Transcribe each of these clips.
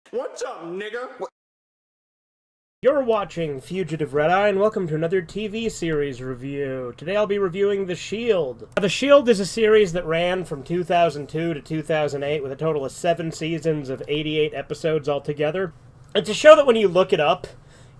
What's up, nigga? You're watching Fugitive Red Eye, and welcome to another TV series review. Today I'll be reviewing The Shield. The Shield is a series that ran from 2002 to 2008 with a total of 7 seasons of 88 episodes altogether. It's a show that when you look it up,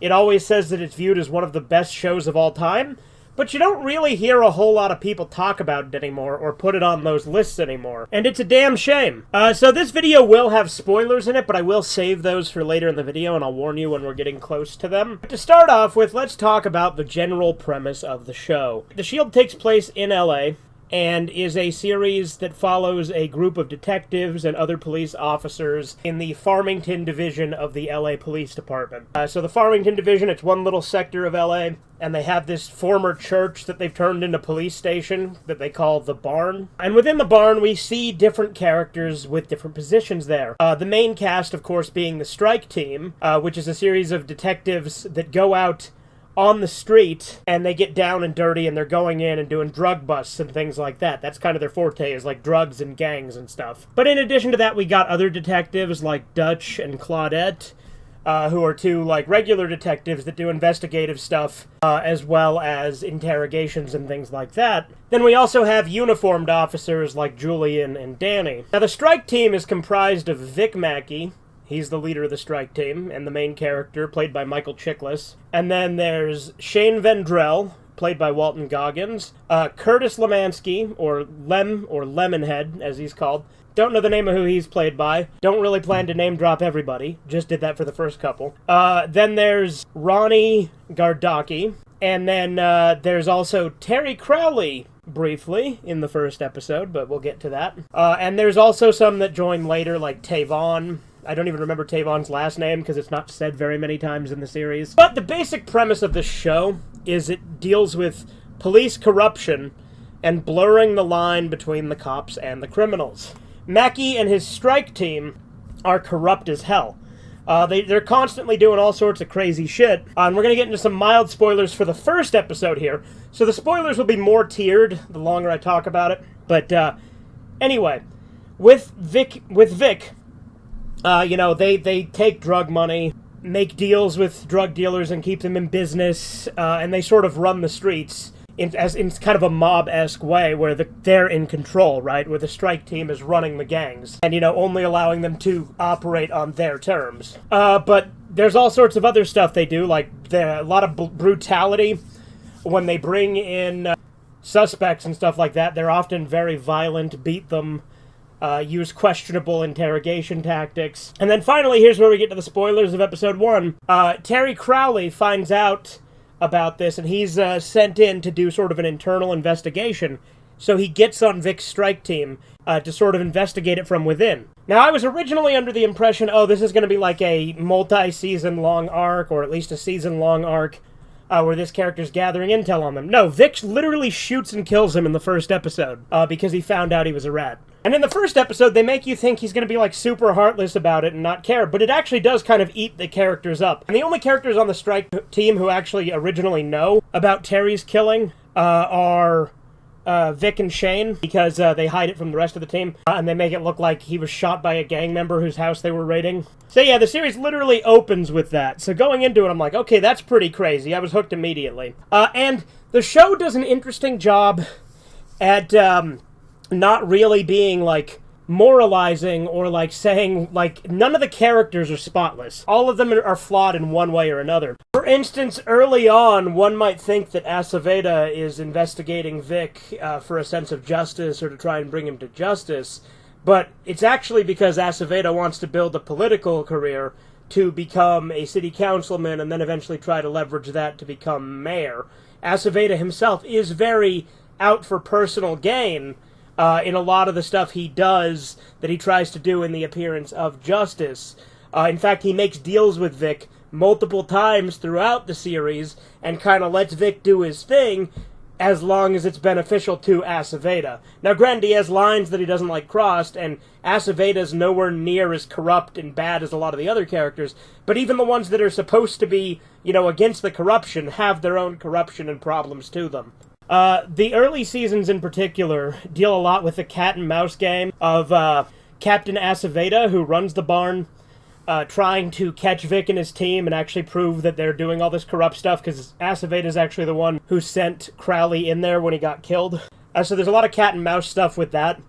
it always says that it's viewed as one of the best shows of all time, but you don't really hear a whole lot of people talk about it anymore or put it on those lists anymore. And it's a damn shame. So this video will have spoilers in it, but I will save those for later in the video, and I'll warn you when we're getting close to them. But to start off with, let's talk about the general premise of the show. The Shield takes place in LA, and is a series that follows a group of detectives and other police officers in the Farmington division of the LA Police Department. So the Farmington division, it's one little sector of LA, and they have this former church that they've turned into a police station that they call the Barn. And within the Barn, we see different characters with different positions there. The main cast, of course, being the Strike Team, which is a series of detectives that go out on the street, and they get down and dirty, and they're going in and doing drug busts and things like that. That's kind of their forte, is like drugs and gangs and stuff. But in addition to that, we got other detectives like Dutch and Claudette, who are two like regular detectives that do investigative stuff, as well as interrogations and things like that. Then we also have uniformed officers like Julian and Danny. Now the Strike Team is comprised of Vic Mackey. He's the leader of the Strike Team, and the main character, played by Michael Chiklis. And then there's Shane Vendrell, played by Walton Goggins. Curtis Lemansky, or Lemonhead, as he's called. Don't know the name of who he's played by. Don't really plan to name drop everybody. Just did that for the first couple. Then there's Ronnie Gardocki. And then there's also Terry Crowley, briefly, in the first episode, but we'll get to that. And there's also some that join later, like Tavon. I don't even remember Tavon's last name because it's not said very many times in the series. But the basic premise of this show is it deals with police corruption and blurring the line between the cops and the criminals. Mackey and his Strike Team are corrupt as hell. They're constantly doing all sorts of crazy shit. And we're going to get into some mild spoilers for the first episode here. So the spoilers will be more tiered the longer I talk about it. But anyway, with Vic, they take drug money, make deals with drug dealers and keep them in business, and they sort of run the streets in kind of a mob-esque way where they're in control, right? Where the Strike Team is running the gangs and, only allowing them to operate on their terms. But there's all sorts of other stuff they do, like a lot of brutality. When they bring in suspects and stuff like that, they're often very violent, beat them, use questionable interrogation tactics. And then finally, here's where we get to the spoilers of episode 1. Terry Crowley finds out about this, and he's sent in to do sort of an internal investigation. So he gets on Vic's Strike Team to sort of investigate it from within. Now, I was originally under the impression, this is going to be like a multi-season long arc, or at least a season-long arc, where this character's gathering intel on them. No, Vic literally shoots and kills him in the first episode, because he found out he was a rat. And in the first episode, they make you think he's going to be, like, super heartless about it and not care, but it actually does kind of eat the characters up. And the only characters on the Strike Team who actually originally know about Terry's killing are Vic and Shane, because they hide it from the rest of the team, and they make it look like he was shot by a gang member whose house they were raiding. So yeah, the series literally opens with that. So going into it, I'm like, okay, that's pretty crazy. I was hooked immediately. And the show does an interesting job at not really being, like, moralizing or, like, saying, like, none of the characters are spotless. All of them are flawed in one way or another. For instance, early on, one might think that Aceveda is investigating Vic for a sense of justice or to try and bring him to justice, but it's actually because Aceveda wants to build a political career to become a city councilman and then eventually try to leverage that to become mayor. Aceveda himself is very out for personal gain, in a lot of the stuff he does that he tries to do in the appearance of justice. In fact, he makes deals with Vic multiple times throughout the series and kind of lets Vic do his thing as long as it's beneficial to Aceveda. Now, granted, he has lines that he doesn't like crossed, and Aceveda's nowhere near as corrupt and bad as a lot of the other characters, but even the ones that are supposed to be, against the corruption have their own corruption and problems to them. The early seasons in particular deal a lot with the cat and mouse game of Captain Aceveda, who runs the barn, trying to catch Vic and his team and actually prove that they're doing all this corrupt stuff, because Aceveda is actually the one who sent Crowley in there when he got killed. So there's a lot of cat and mouse stuff with that.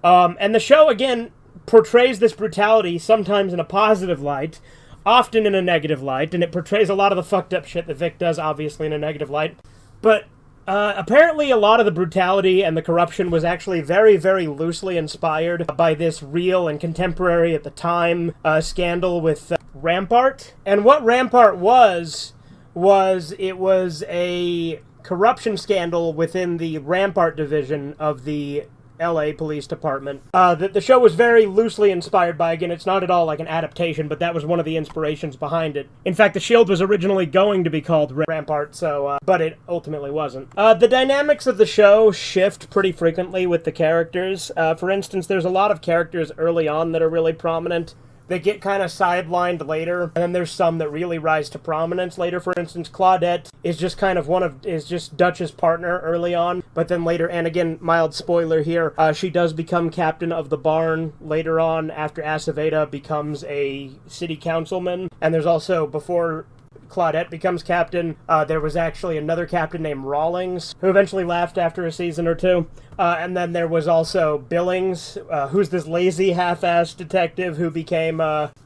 And the show, again, portrays this brutality sometimes in a positive light, often in a negative light, and it portrays a lot of the fucked up shit that Vic does, obviously, in a negative light. But apparently a lot of the brutality and the corruption was actually very, very loosely inspired by this real and contemporary at the time scandal with Rampart. And what Rampart was it was a corruption scandal within the Rampart division of the LA Police Department that the show was very loosely inspired by. Again, it's not at all like an adaptation, but that was one of the inspirations behind it. In fact, the Shield was originally going to be called Rampart, but it ultimately wasn't. The dynamics of the show shift pretty frequently with the characters. For instance, there's a lot of characters early on that are really prominent. They get kind of sidelined later, and then there's some that really rise to prominence later. For instance, Claudette is just kind of is just Dutch's partner early on, but then later, and again, mild spoiler here, she does become captain of the barn later on after Aceveda becomes a city councilman. And there's also, before Claudette becomes captain, there was actually another captain named Rawlings, who eventually left after a season or two. And then there was also Billings, who's this lazy, half-assed detective who became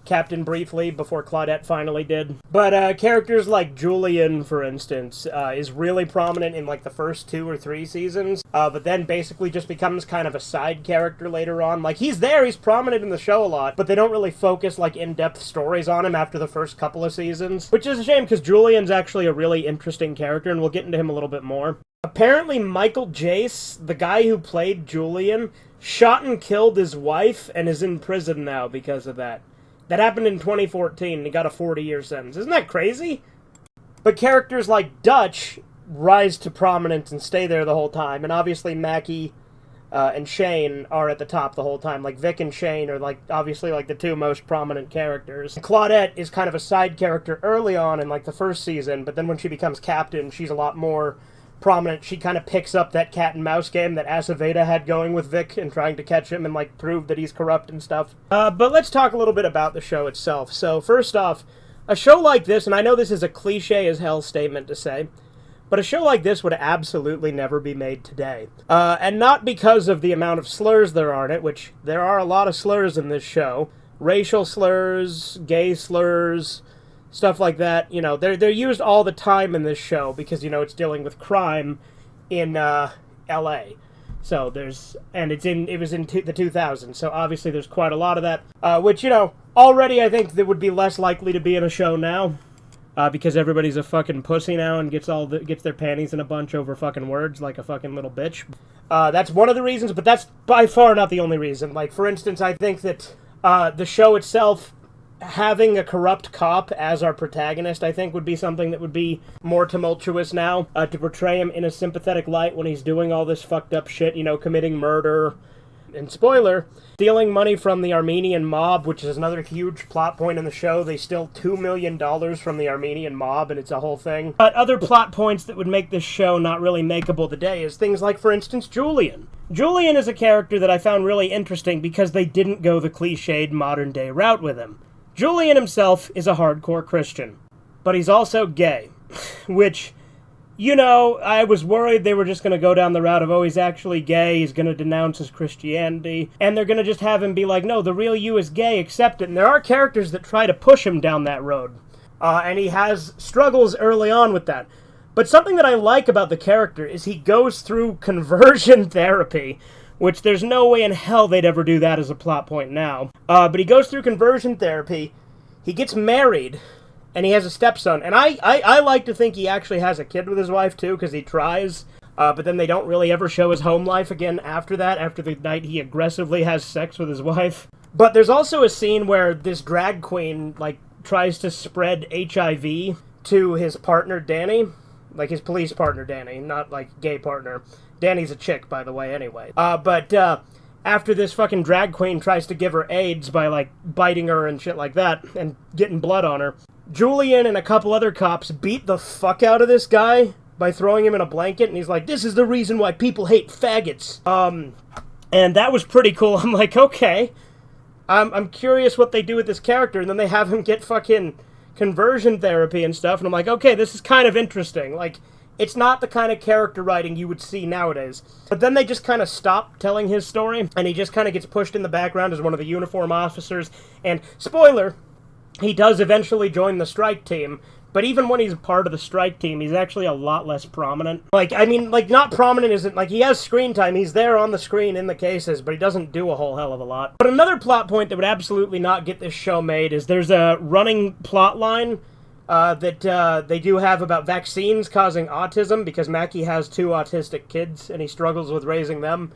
captain briefly before Claudette finally did. But characters like Julian, for instance, is really prominent in like the first 2 or 3 seasons, but then basically just becomes kind of a side character later on. Like, he's there, he's prominent in the show a lot, but they don't really focus like in-depth stories on him after the first couple of seasons, which is a shame because Julian's actually a really interesting character, and we'll get into him a little bit more. Apparently, Michael Jace, the guy who played Julian, shot and killed his wife and is in prison now because of that. That happened in 2014, and he got a 40-year sentence. Isn't that crazy? But characters like Dutch rise to prominence and stay there the whole time, and obviously Mackie and Shane are at the top the whole time. Like, Vic and Shane are, like, obviously, like, the 2 most prominent characters. Claudette is kind of a side character early on in, like, the first season, but then when she becomes captain, she's a lot more prominent. She kind of picks up that cat and mouse game that Aceveda had going with Vic and trying to catch him and like prove that he's corrupt and stuff. But let's talk a little bit about the show itself. So first off, a show like this, and I know this is a cliche as hell statement to say, but a show like this would absolutely never be made today. And not because of the amount of slurs there are in it, which there are a lot of slurs in this show. Racial slurs, gay slurs, stuff like that. You know, they're used all the time in this show because, you know, it's dealing with crime in L.A. So it was in the 2000s, so obviously there's quite a lot of that, which, you know, already I think that would be less likely to be in a show now, because everybody's a fucking pussy now and gets their panties in a bunch over fucking words like a fucking little bitch. That's one of the reasons, but that's by far not the only reason. Like, for instance, I think that the show itself, having a corrupt cop as our protagonist, I think would be something that would be more tumultuous now, to portray him in a sympathetic light when he's doing all this fucked up shit, you know, committing murder, and spoiler, stealing money from the Armenian mob, which is another huge plot point in the show. They steal $2 million from the Armenian mob, and it's a whole thing. But other plot points that would make this show not really makeable today is things like, for instance, Julian. Julian is a character that I found really interesting because they didn't go the cliched modern-day route with him. Julian himself is a hardcore Christian, but he's also gay, which, you know, I was worried they were just going to go down the route of, oh, he's actually gay, he's going to denounce his Christianity, and they're going to just have him be like, no, the real you is gay, accept it. And there are characters that try to push him down that road, and he has struggles early on with that. But something that I like about the character is he goes through conversion therapy, which there's no way in hell they'd ever do that as a plot point now. But he goes through conversion therapy, he gets married, and he has a stepson. And I like to think he actually has a kid with his wife, too, because he tries. But then they don't really ever show his home life again after that, after the night he aggressively has sex with his wife. But there's also a scene where this drag queen, like, tries to spread HIV to his partner, Danny. Like, his police partner, Danny, not, like, gay partner. Danny's a chick, by the way, anyway. But after this fucking drag queen tries to give her AIDS by, like, biting her and shit like that, and getting blood on her, Julian and a couple other cops beat the fuck out of this guy by throwing him in a blanket, and he's like, this is the reason why people hate faggots. And that was pretty cool. I'm like, okay, I'm curious what they do with this character, and then they have him get fucking conversion therapy and stuff, and I'm like, okay, this is kind of interesting. Like, it's not the kind of character writing you would see nowadays. But then they just kind of stop telling his story, and he just kind of gets pushed in the background as one of the uniform officers, and, spoiler, he does eventually join the strike team. But even when he's a part of the strike team, he's actually a lot less prominent. Like, I mean, like, not prominent isn't, like, he has screen time, he's there on the screen in the cases, but he doesn't do a whole hell of a lot. But another plot point that would absolutely not get this show made is there's a running plot line that they do have about vaccines causing autism, because Mackie has 2 autistic kids, and he struggles with raising them.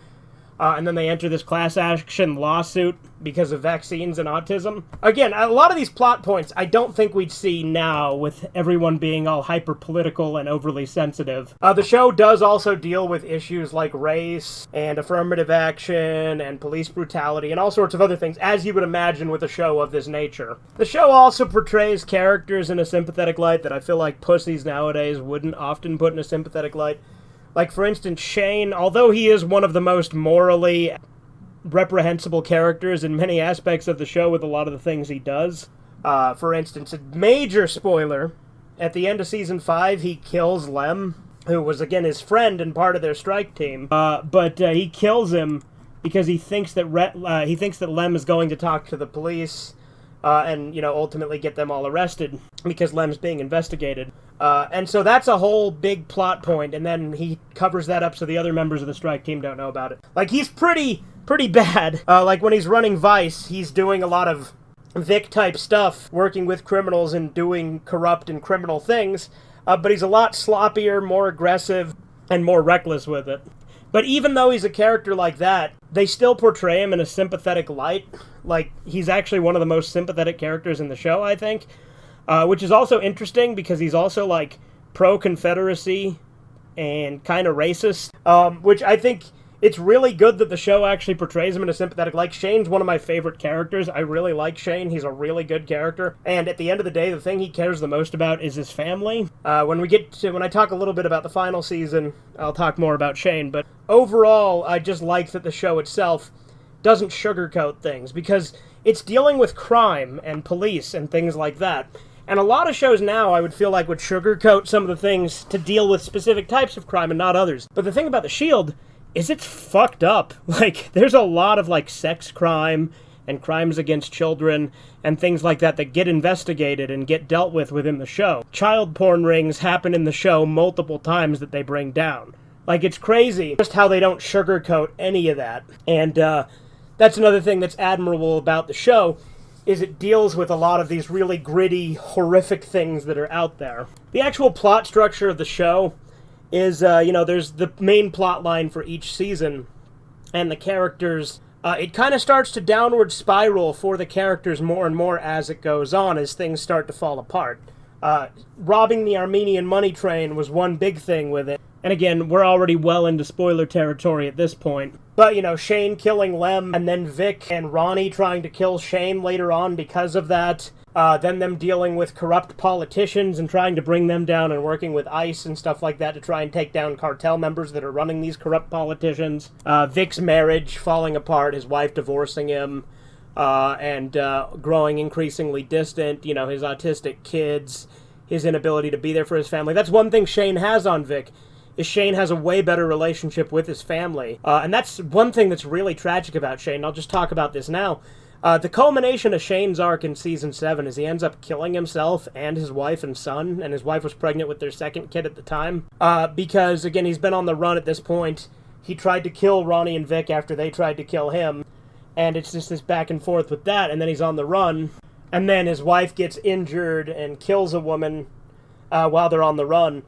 And then they enter this class action lawsuit because of vaccines and autism. Again, a lot of these plot points I don't think we'd see now with everyone being all hyper-political and overly sensitive. The show does also deal with issues like race and affirmative action and police brutality and all sorts of other things, as you would imagine with a show of this nature. The show also portrays characters in a sympathetic light that I feel like pussies nowadays wouldn't often put in a sympathetic light. Like, for instance, Shane, although he is one of the most morally reprehensible characters in many aspects of the show with a lot of the things he does. For instance, a major spoiler, at the end of Season 5, he kills Lem, who was, again, his friend and part of their strike team. But he kills him because he thinks that Lem is going to talk to the police and, you know, ultimately get them all arrested because Lem's being investigated. And so that's a whole big plot point, and then he covers that up so the other members of the strike team don't know about it. Like, he's pretty bad. Like, when he's running Vice, he's doing a lot of Vic-type stuff, working with criminals and doing corrupt and criminal things, but he's a lot sloppier, more aggressive, and more reckless with it. But even though he's a character like that, they still portray him in a sympathetic light. Like, he's actually one of the most sympathetic characters in the show, I think. Which is also interesting because he's also, like, pro-Confederacy and kind of racist. Which I think it's really good that the show actually portrays him in a sympathetic light. Shane's one of my favorite characters. I really like Shane. He's a really good character. And at the end of the day, the thing he cares the most about is his family. When I talk a little bit about the final season, I'll talk more about Shane. But overall, I just like that the show itself doesn't sugarcoat things, because it's dealing with crime and police and things like that. And a lot of shows now, I would feel like, would sugarcoat some of the things to deal with specific types of crime and not others. But the thing about The Shield is it's fucked up. Like, there's a lot of, like, sex crime and crimes against children and things like that that get investigated and get dealt with within the show. Child porn rings happen in the show multiple times that they bring down. Like, it's crazy just how they don't sugarcoat any of that. And that's another thing that's admirable about the show, is it deals with a lot of these really gritty, horrific things that are out there. The actual plot structure of the show is, there's the main plot line for each season, and the characters, it kind of starts to downward spiral for the characters more and more as it goes on, as things start to fall apart. Robbing the Armenian money train was one big thing with it. And again, we're already well into spoiler territory at this point. But, Shane killing Lem, and then Vic and Ronnie trying to kill Shane later on because of that. Then them dealing with corrupt politicians and trying to bring them down and working with ICE and stuff like that to try and take down cartel members that are running these corrupt politicians. Vic's marriage falling apart, his wife divorcing him, and growing increasingly distant, his autistic kids, his inability to be there for his family. That's one thing Shane has on Vic, is Shane has a way better relationship with his family. And that's one thing that's really tragic about Shane. I'll just talk about this now. The culmination of Shane's arc in Season 7 is he ends up killing himself and his wife and son, and his wife was pregnant with their second kid at the time. Because, again, he's been on the run at this point. He tried to kill Ronnie and Vic after they tried to kill him, and it's just this back and forth with that, and then he's on the run, and then his wife gets injured and kills a woman while they're on the run.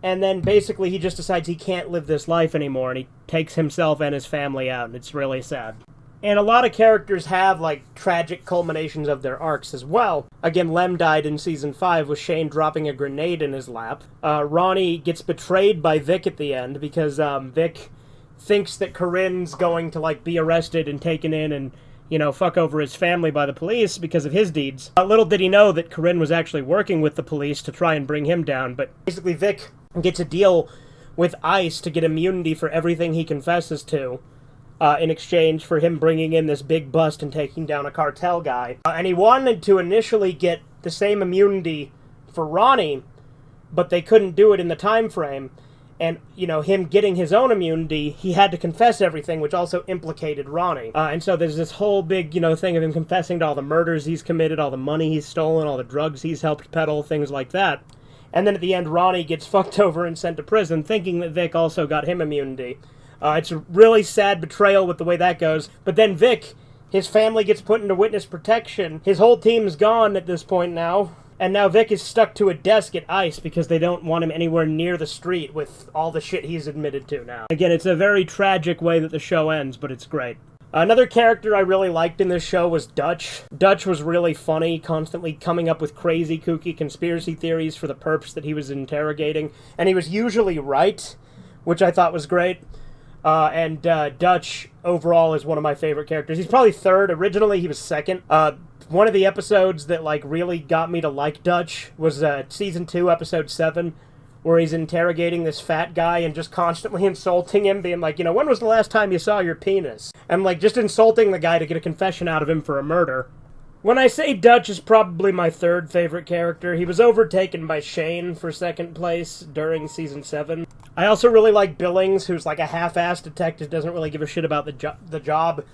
And then basically he just decides he can't live this life anymore, and he takes himself and his family out, and it's really sad. And a lot of characters have, like, tragic culminations of their arcs as well. Again, Lem died in Season 5 with Shane dropping a grenade in his lap. Ronnie gets betrayed by Vic at the end because Vic thinks that Corinne's going to, like, be arrested and taken in and, fuck over his family by the police because of his deeds. Little did he know that Corinne was actually working with the police to try and bring him down, but basically Vic gets a deal with ICE to get immunity for everything he confesses to. in exchange for him bringing in this big bust and taking down a cartel guy. And he wanted to initially get the same immunity for Ronnie, but they couldn't do it in the time frame. And, you know, him getting his own immunity, he had to confess everything, which also implicated Ronnie. And so there's this whole big, you know, thing of him confessing to all the murders he's committed, all the money he's stolen, all the drugs he's helped peddle, things like that. And then at the end, Ronnie gets fucked over and sent to prison, thinking that Vic also got him immunity. It's a really sad betrayal with the way that goes. But then Vic, his family gets put into witness protection. His whole team's gone at this point now. And now Vic is stuck to a desk at ICE because they don't want him anywhere near the street with all the shit he's admitted to now. Again, it's a very tragic way that the show ends, but it's great. Another character I really liked in this show was Dutch. Dutch was really funny, constantly coming up with crazy, kooky conspiracy theories for the perps that he was interrogating. And he was usually right, which I thought was great. Dutch, overall, is one of my favorite characters. He's probably third. Originally, he was second. One of the episodes that, like, really got me to like Dutch was Season 2, Episode 7, where he's interrogating this fat guy and just constantly insulting him, being like, you know, when was the last time you saw your penis? And, like, just insulting the guy to get a confession out of him for a murder. When I say Dutch is probably my third favorite character, he was overtaken by Shane for second place during Season 7. I also really like Billings, who's like a half-assed detective, doesn't really give a shit about the job.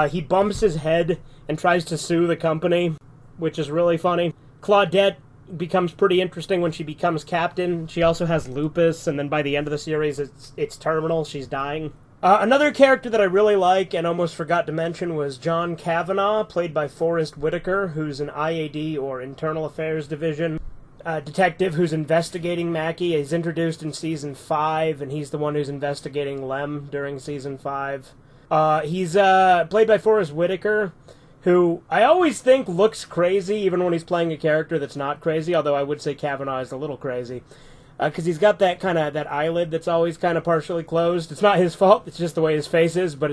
He bumps his head and tries to sue the company, which is really funny. Claudette becomes pretty interesting when she becomes captain. She also has lupus, and then by the end of the series, it's terminal. She's dying. Another character that I really like and almost forgot to mention was John Kavanaugh, played by Forrest Whitaker, who's an IAD, or Internal Affairs Division detective who's investigating Mackie. He's introduced in Season 5, and he's the one who's investigating Lem during Season 5. He's played by Forrest Whitaker, who I always think looks crazy, even when he's playing a character that's not crazy, although I would say Kavanaugh is a little crazy. Because he's got that that eyelid that's always kind of partially closed. It's not his fault, it's just the way his face is, but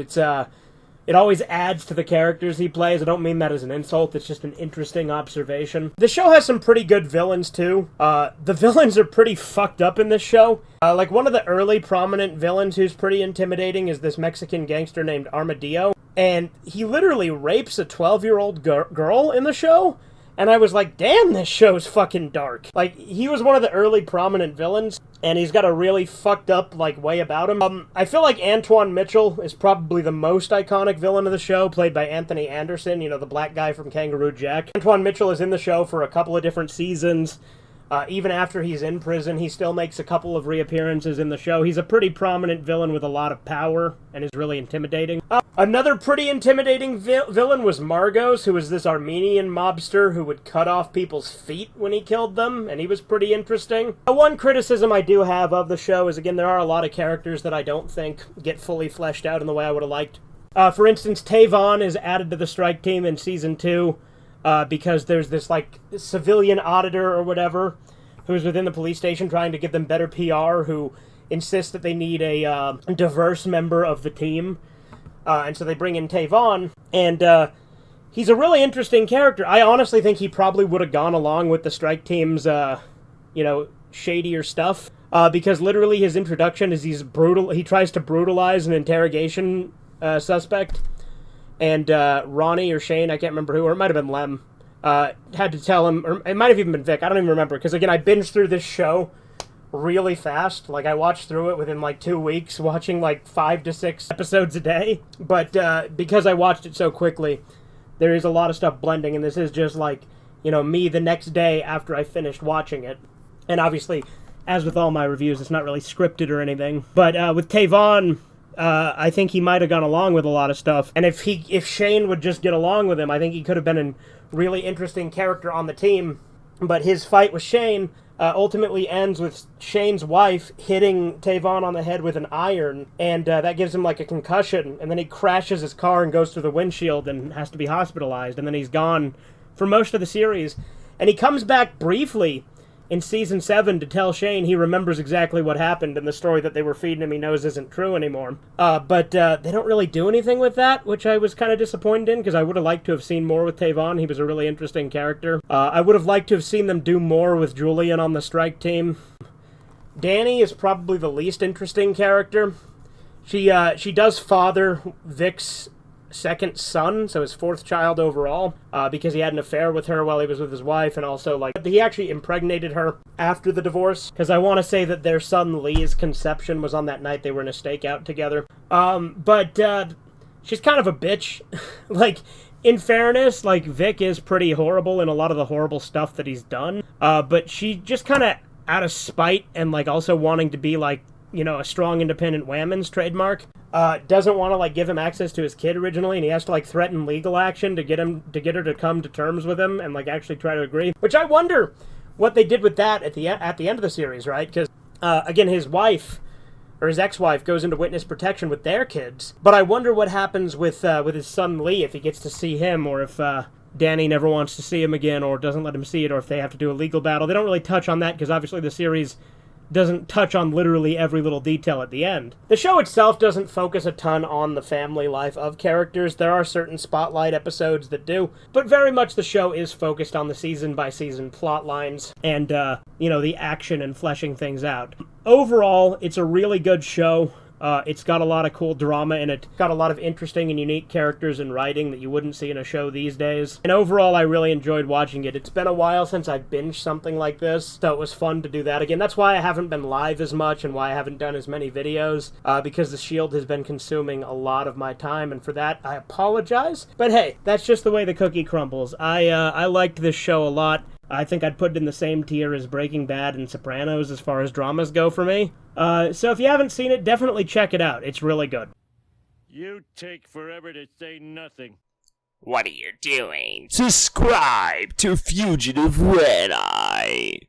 it always adds to the characters he plays. I don't mean that as an insult, it's just an interesting observation. The show has some pretty good villains, too. The villains are pretty fucked up in this show. Like, one of the early prominent villains who's pretty intimidating is this Mexican gangster named Armadillo. And he literally rapes a 12-year-old girl in the show. And I was like, damn, this show's fucking dark. Like, he was one of the early prominent villains, and he's got a really fucked up, like, way about him. I feel like Antoine Mitchell is probably the most iconic villain of the show, played by Anthony Anderson, you know, the black guy from Kangaroo Jack. Antoine Mitchell is in the show for a couple of different seasons. Even after he's in prison, he still makes a couple of reappearances in the show. He's a pretty prominent villain with a lot of power, and is really intimidating. Another pretty intimidating villain was Margos, who was this Armenian mobster who would cut off people's feet when he killed them, and he was pretty interesting. One criticism I do have of the show is, again, there are a lot of characters that I don't think get fully fleshed out in the way I would have liked. For instance, Tavon is added to the strike team in Season 2, because there's this, like, civilian auditor or whatever who's within the police station trying to give them better PR, who insists that they need a diverse member of the team. And so they bring in Tavon, and he's a really interesting character. I honestly think he probably would have gone along with the strike team's, shadier stuff, because literally his introduction is he tries to brutalize an interrogation suspect. And Ronnie or Shane, I can't remember who, or it might have been Lem, had to tell him, or it might have even been Vic, I don't even remember, because again, I binged through this show really fast. Like, I watched through it within like 2 weeks, watching like 5 to 6 episodes a day. But because I watched it so quickly, there is a lot of stuff blending, and this is just like, you know, me the next day after I finished watching it. And obviously, as with all my reviews, it's not really scripted or anything. But with Tavon, I think he might have gone along with a lot of stuff. And if Shane would just get along with him, I think he could have been a really interesting character on the team. But his fight with Shane ultimately ends with Shane's wife hitting Tavon on the head with an iron, and that gives him like a concussion, and then he crashes his car and goes through the windshield and has to be hospitalized, and then he's gone for most of the series. And he comes back briefly in Season 7 to tell Shane he remembers exactly what happened, and the story that they were feeding him he knows isn't true anymore. But they don't really do anything with that, which I was kind of disappointed in, because I would have liked to have seen more with Tavon. He was a really interesting character. I would have liked to have seen them do more with Julian on the strike team. Danny is probably the least interesting character, She does father Vic's second son, so his fourth child overall, because he had an affair with her while he was with his wife, and also, like, he actually impregnated her after the divorce, because I want to say that their son Lee's conception was on that night they were in a stakeout together. But she's kind of a bitch. Like, in fairness, like, Vic is pretty horrible in a lot of the horrible stuff that he's done, but she just kind of, out of spite and, like, also wanting to be, like, you know, a strong independent whammon's trademark, doesn't want to, like, give him access to his kid originally, and he has to, like, threaten legal action to get her to come to terms with him and, like, actually try to agree. Which I wonder what they did with that at the end of the series, right? Because, again, his wife, or his ex-wife, goes into witness protection with their kids, but I wonder what happens with his son Lee, if he gets to see him, or if, Danny never wants to see him again, or doesn't let him see it, or if they have to do a legal battle. They don't really touch on that, because obviously the series doesn't touch on literally every little detail at the end. The show itself doesn't focus a ton on the family life of characters. There are certain spotlight episodes that do, but very much the show is focused on the season-by-season plot lines and, you know, the action and fleshing things out. Overall, it's a really good show. It's got a lot of cool drama in it. It's got a lot of interesting and unique characters and writing that you wouldn't see in a show these days. And overall, I really enjoyed watching it. It's been a while since I've binged something like this, so it was fun to do that again. That's why I haven't been live as much and why I haven't done as many videos, because The Shield has been consuming a lot of my time, and for that, I apologize. But hey, that's just the way the cookie crumbles. I liked this show a lot. I think I'd put it in the same tier as Breaking Bad and Sopranos as far as dramas go for me. So if you haven't seen it, definitely check it out. It's really good. You take forever to say nothing. What are you doing? Subscribe to Fugitive Red Eye.